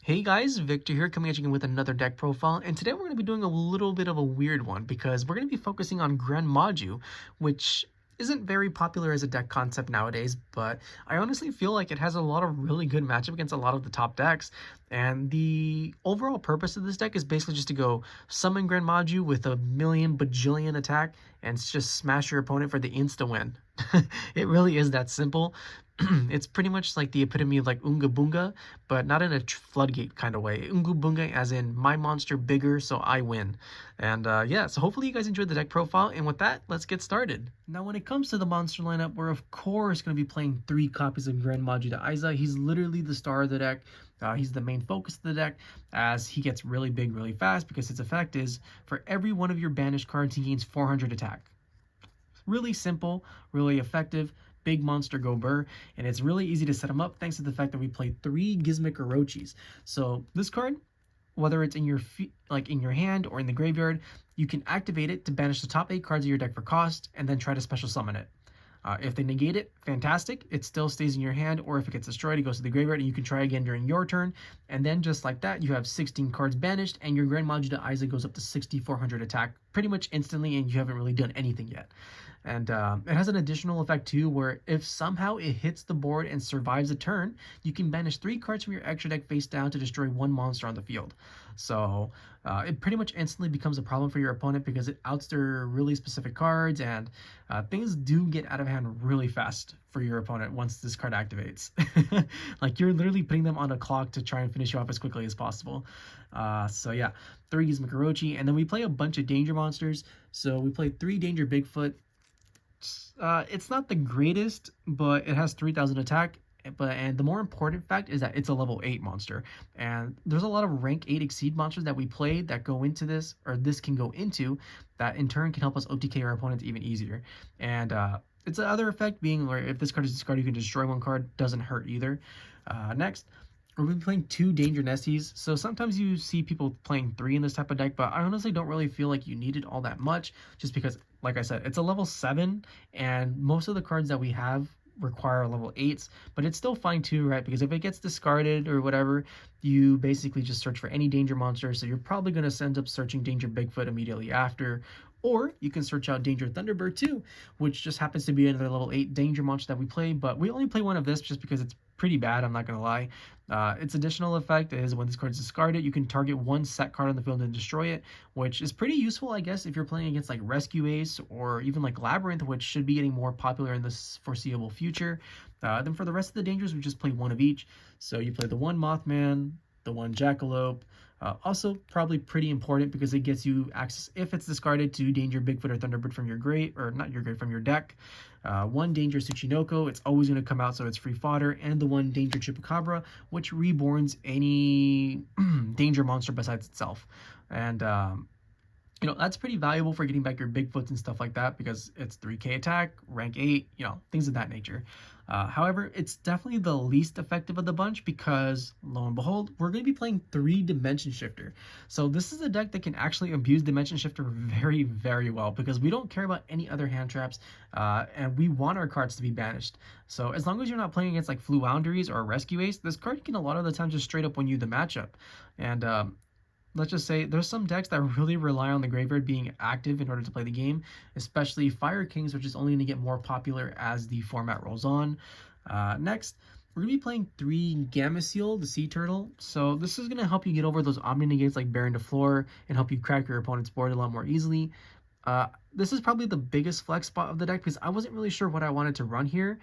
Hey guys, Victor here coming at you again with another deck profile, and today we're going to be doing a little bit of a weird one because we're going to be focusing on Gren Maju, which isn't very popular as a deck concept nowadays, but I honestly feel like it has a lot of really good matchup against a lot of the top decks, and the overall purpose of this deck is basically just to go summon Gren Maju with a million bajillion attack and just smash your opponent for the insta win. It really is that simple. It's pretty much like the epitome of like Unga Bunga, but not in a floodgate kind of way. Unga Bunga as in my monster bigger, so I win. And yeah, so hopefully you guys enjoyed the deck profile. And with that, let's get started. Now, when it comes to the monster lineup, we're of course going to be playing 3 copies of Gren Maju to Eiza. He's literally the star of the deck. He's the main focus of the deck as he gets really big really fast because his effect is for every one of your banished cards, he gains 400 attack. Really simple, really effective, big monster go burr, and it's really easy to set him up thanks to the fact that we play 3 Gizmek orochis. So this card, whether it's in your in your hand or in the graveyard, you can activate it to banish the top 8 cards of your deck for cost, and then try to special summon it. If they negate it, fantastic. It still stays in your hand, or if it gets destroyed, it goes to the graveyard, and you can try again during your turn. And then just like that, you have 16 cards banished, and your Gren Maju to Eiza goes up to 6,400 attack pretty much instantly, and you haven't really done anything yet. And it has an additional effect too, where if somehow it hits the board and survives a turn, you can banish 3 cards from your extra deck face down to destroy 1 monster on the field. So it pretty much instantly becomes a problem for your opponent because it outs their really specific cards, and things do get out of hand really fast for your opponent once this card activates. Like you're literally putting them on a clock to try and finish you off as quickly as possible. So yeah, 3 Gizmek orochi, and then we play a bunch of danger monsters. So we play 3 danger Bigfoot. It's not the greatest, but it has 3,000 attack. And the more important fact is that it's a level 8 monster. And there's a lot of rank 8 exceed monsters that we play that go into this, or this can go into, that in turn can help us OTK our opponents even easier. And it's another effect being where if this card is discarded, you can destroy 1 card, doesn't hurt either. Next, we're going to be playing 2 danger Nessies. So sometimes you see people playing 3 in this type of deck, but I honestly don't really feel like you need it all that much, just because, like I said, it's a level 7, and most of the cards that we have require level 8s, but it's still fine too, right? Because if it gets discarded or whatever, you basically just search for any danger monster, so you're probably going to end up searching danger Bigfoot immediately after. Or you can search out Danger Thunderbird too, which just happens to be another level 8 danger monster that we play, but we only play one of this just because it's pretty bad, I'm not going to lie. Its additional effect is when this card is discarded, you can target 1 set card on the field and destroy it, which is pretty useful, I guess, if you're playing against like Rescue Ace or even like Labyrinth, which should be getting more popular in this foreseeable future. Then for the rest of the dangers, we just play 1 of each. So you play the 1 Mothman, the 1 Jackalope. Also, probably pretty important because it gets you access, if it's discarded, to Danger Bigfoot or Thunderbird from your grave, or not your grave, from your deck. 1 Danger Tsuchinoko, it's always going to come out, so it's free fodder. And the 1 Danger Chupacabra, which reborns any danger monster besides itself. And you know, that's pretty valuable for getting back your Bigfoots and stuff like that because it's 3k attack, rank 8, you know, things of that nature. However, it's definitely the least effective of the bunch because, lo and behold, we're going to be playing 3 Dimension Shifter. So this is a deck that can actually abuse Dimension Shifter very, very well because we don't care about any other hand traps, and we want our cards to be banished. So as long as you're not playing against like Fluounderies or Rescue Ace, this card can a lot of the time just straight up win you the matchup. And let's just say there's some decks that really rely on the graveyard being active in order to play the game, especially Fire Kings, which is only going to get more popular as the format rolls on. Next, we're going to be playing 3 Gameciel, the Sea Turtle. So this is going to help you get over those Omni Negates like Baron to Floor and help you crack your opponent's board a lot more easily. This is probably the biggest flex spot of the deck because I wasn't really sure what I wanted to run here,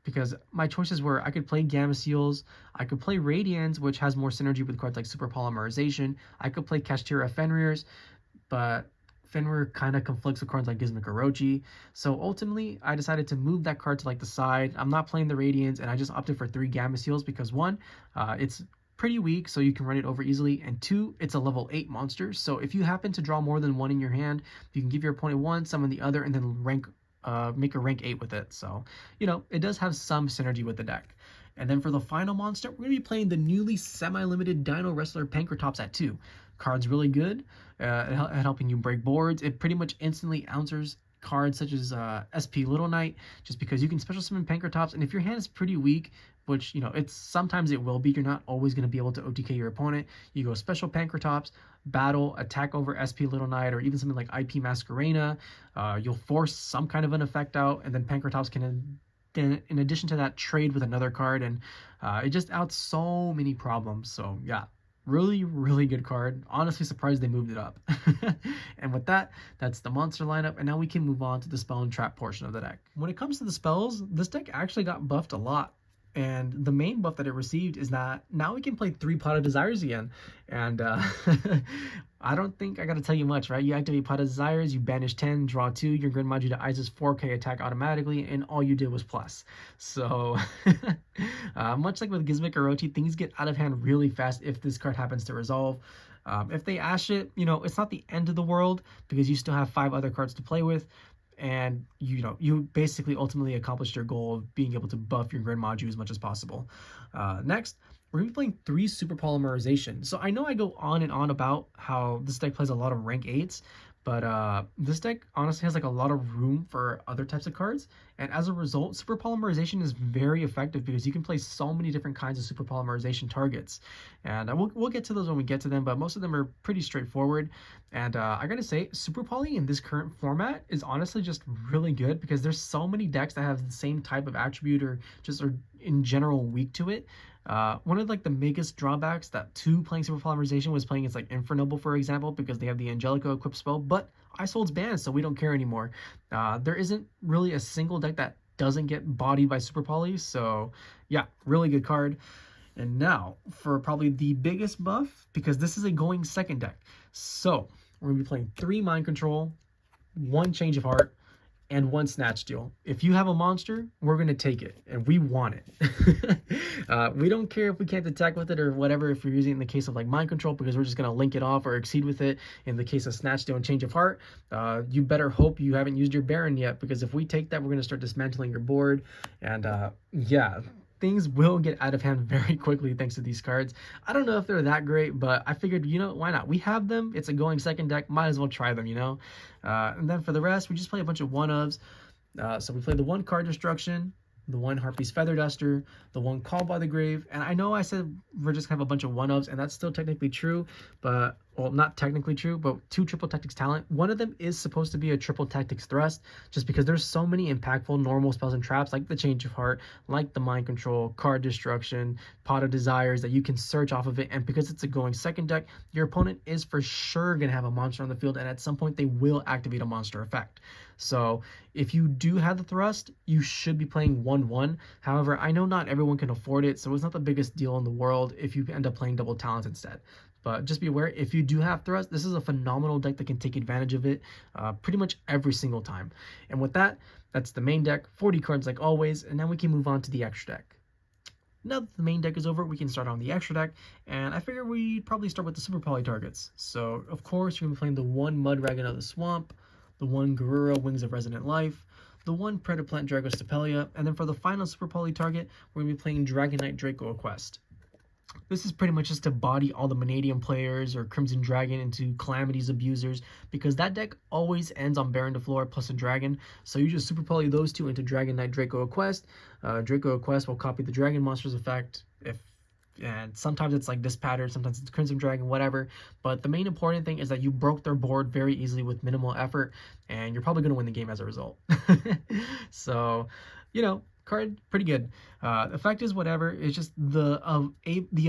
because my choices were I could play Gameciels, I could play Radians, which has more synergy with cards like Super Polymerization, I could play Kashtira Fenrir's, but Fenrir kind of conflicts with cards like Gizmek orochi, so ultimately I decided to move that card to like the side. I'm not playing the Radians, and I just opted for 3 Gameciels because 1, it's pretty weak, so you can run it over easily, and 2, it's a level 8 monster, so if you happen to draw more than 1 in your hand, you can give your opponent 1, summon the other, and then make a rank 8 with it. So, you know, it does have some synergy with the deck. And then for the final monster, we're going to be playing the newly semi-limited Dinowrestler pankratops at 2. Card's really good at helping you break boards. It pretty much instantly answers cards such as SP Little Knight, just because you can special summon pankratops, and if your hand is pretty weak, which, you know, it's sometimes it will be. You're not always going to be able to OTK your opponent. You go special pankratops, battle, attack over SP Little Knight, or even something like IP Masquerena. You'll force some kind of an effect out, and then pankratops can, in addition to that, trade with another card, and it just outs so many problems. So yeah, really, really good card. Honestly surprised they moved it up. And with that, that's the monster lineup, and now we can move on to the spell and trap portion of the deck. When it comes to the spells, this deck actually got buffed a lot. And the main buff that it received is that now we can play 3 Pot of Desires again. And I don't think I gotta tell you much, right? You activate Pot of Desires, you banish 10, draw 2, your Gren Maju to Eiza's 4k attack automatically, and all you did was plus. So, much like with Gizmek or Orochi, things get out of hand really fast if this card happens to resolve. If they ash it, you know, it's not the end of the world because you still have 5 other cards to play with. And you know, you basically ultimately accomplished your goal of being able to buff your Gren Maju as much as possible. Next, we're gonna be playing 3 super polymerization. So I know I go on and on about how this deck plays a lot of rank 8s, but this deck honestly has like a lot of room for other types of cards, and as a result, super polymerization is very effective because you can play so many different kinds of super polymerization targets. And we'll get to those when we get to them, but most of them are pretty straightforward. And I gotta say, super poly in this current format is honestly just really good because there's so many decks that have the same type of attribute or just are in general weak to it. One of like the biggest drawbacks that to playing super polymerization was playing is like Infernoble, for example, because they have the Angelico equipped spell, but Isolde's banned, so we don't care anymore. There isn't really a single deck that doesn't get bodied by super poly, so yeah, really good card. And now for probably the biggest buff, because this is a going second deck. So we're gonna be playing 3 Mind Control, 1 Change of Heart, and 1 Snatch Steal. If you have a monster, we're going to take it, and we want it. We don't care if we can't attack with it or whatever if you're using it in the case of like Mind Control, because we're just going to link it off or exceed with it. In the case of Snatch Steal and Change of Heart, you better hope you haven't used your Baron yet, because if we take that, we're going to start dismantling your board. And yeah, things will get out of hand very quickly thanks to these cards. I don't know if they're that great, but I figured, you know, why not? We have them. It's a going second deck. Might as well try them, you know? And then for the rest, we just play a bunch of one-ofs. So we play the 1 Card Destruction, the 1 Harpies Feather Duster, the 1 Call by the Grave. And I know I said we're just gonna have a bunch of one-ofs, and that's still technically true, but, well, not technically true, but 2 Triple Tactics Talent. One of them is supposed to be a Triple Tactics Thrust, just because there's so many impactful normal spells and traps, like the Change of Heart, like the Mind Control, Card Destruction, Pot of Desires, that you can search off of it. And because it's a going second deck, your opponent is for sure gonna have a monster on the field, and at some point they will activate a monster effect. So if you do have the Thrust, you should be playing 1/1. However, I know not everyone can afford it, so it's not the biggest deal in the world if you end up playing double talents instead. But just be aware, if you do have Thrust, this is a phenomenal deck that can take advantage of it pretty much every single time. And with that, that's the main deck, 40 cards like always, and now we can move on to the extra deck. Now that the main deck is over, we can start on the extra deck, and I figure we'd probably start with the super poly targets. So, of course, you're going to be playing the 1 Mudragon of the Swamp, the 1 Garura Wings of Resonant Life, the 1 Predaplant dragostapelia, and then for the final super poly target, we're going to be playing Dragon Knight Draco equeste. This is pretty much just to body all the Vanadium players or Crimson Dragon into Calamity's abusers, because that deck always ends on Baron de Flora plus a dragon. So you just super poly those 2 into Dragon Knight Draco equeste. Draco equeste will copy the Dragon Monsters effect, and sometimes it's like this pattern, sometimes it's Crimson Dragon, whatever. But the main important thing is that you broke their board very easily with minimal effort, and you're probably going to win the game as a result. So, you know, card pretty good. Effect is whatever. It's just the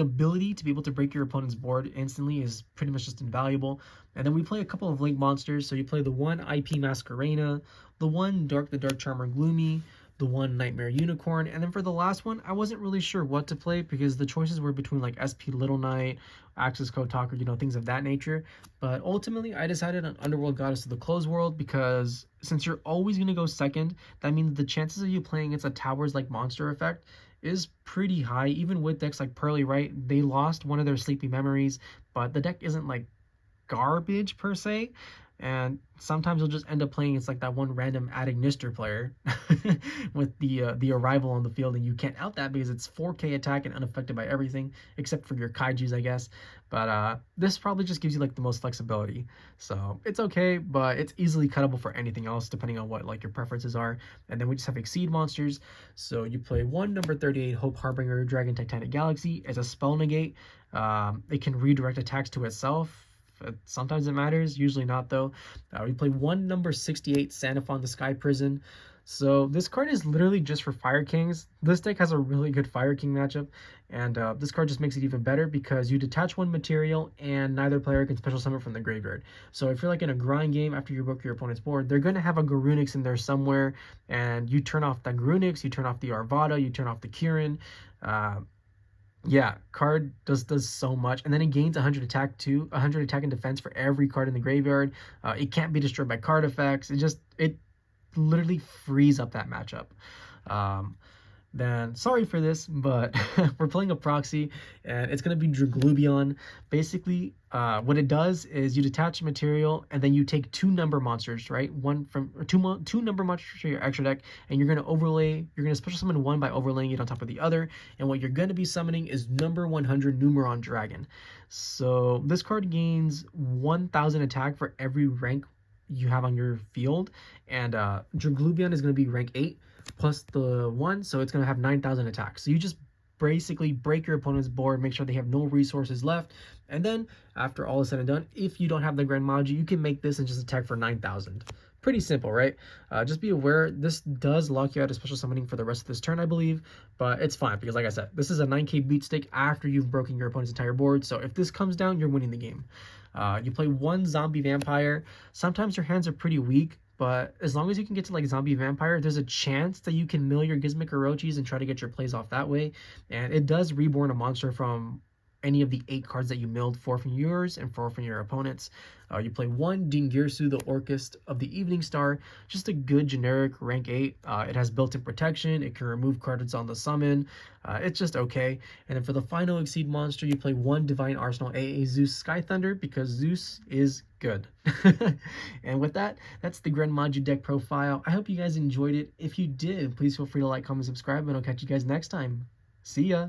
ability to be able to break your opponent's board instantly is pretty much just invaluable. And then we play a couple of link monsters. So you play the 1 IP Masquerena, the 1 Dharc the Dark Charmer Gloomy, the 1 Knightmare Unicorn, and then for the last one, I wasn't really sure what to play because the choices were between like SP Little Knight, Axis Code Talker, you know, things of that nature. But ultimately, I decided on Underworld Goddess of the Closed World because since you're always going to go second, that means the chances of you playing against a Towers like monster effect is pretty high. Even with decks like Pearly, right? They lost one of their Sleepy Memories, but the deck isn't like garbage per se. And sometimes you'll just end up playing it's like that one random Adagnister player with the arrival on the field, and you can't out that because it's 4K attack and unaffected by everything except for your kaijus, I guess. But this probably just gives you like the most flexibility, so it's okay, but it's easily cuttable for anything else depending on what like your preferences are. And then we just have exceed monsters. So you play one number 38 Hope Harbinger Dragon Titanic Galaxy as a spell negate. It can redirect attacks to itself. Sometimes it matters, usually not though. We play one number 68 Sanafon the Sky Prison. So this card is literally just for Fire Kings. This deck has a really good Fire King matchup, and this card just makes it even better because you detach one material and neither player can special summon from the graveyard. So if you're like in a grind game after you broke your opponent's board, they're going to have a Garunix in there somewhere, and you turn off the Garunix, you turn off the Arvada, you turn off the Kirin. Yeah, card does so much, and then it gains 100 attack too, 100 attack and defense for every card in the graveyard. It can't be destroyed by card effects. It literally frees up that matchup. Then sorry for this, but we're playing a proxy, and it's gonna be Draglubion. Basically, what it does is you detach material, and then you take two number monsters, right? Two number monsters to your extra deck, and you're gonna special summon one by overlaying it on top of the other. And what you're gonna be summoning is number 100 Numeron Dragon. So this card gains 1,000 attack for every rank you have on your field, and Draglubion is gonna be rank 8 plus the 1, so it's going to have 9,000 attacks. So you just basically break your opponent's board, make sure they have no resources left, and then after all is said and done, if you don't have the Gren Maju, you can make this and just attack for 9,000. Pretty simple, right? Just be aware, this does lock you out of special summoning for the rest of this turn, I believe, but it's fine because, like I said, this is a 9k beat stick after you've broken your opponent's entire board, so if this comes down, you're winning the game. You play one zombie vampire. Sometimes your hands are pretty weak, but as long as you can get to like zombie vampire, there's a chance that you can mill your Gizmek orochis and try to get your plays off that way. And it does reborn a monster from any of the 8 cards that you milled, 4 from yours and 4 from your opponents. You play one Dingirsu, the Orchest of the Evening Star, just a good generic rank 8. It has built-in protection, it can remove cards on the summon, it's just okay. And then for the final exceed monster, you play one Divine Arsenal AA Zeus Sky Thunder because Zeus is good. And with that, that's the Gren Maju deck profile. I hope you guys enjoyed it. If you did, please feel free to like, comment, subscribe, and I'll catch you guys next time. See ya!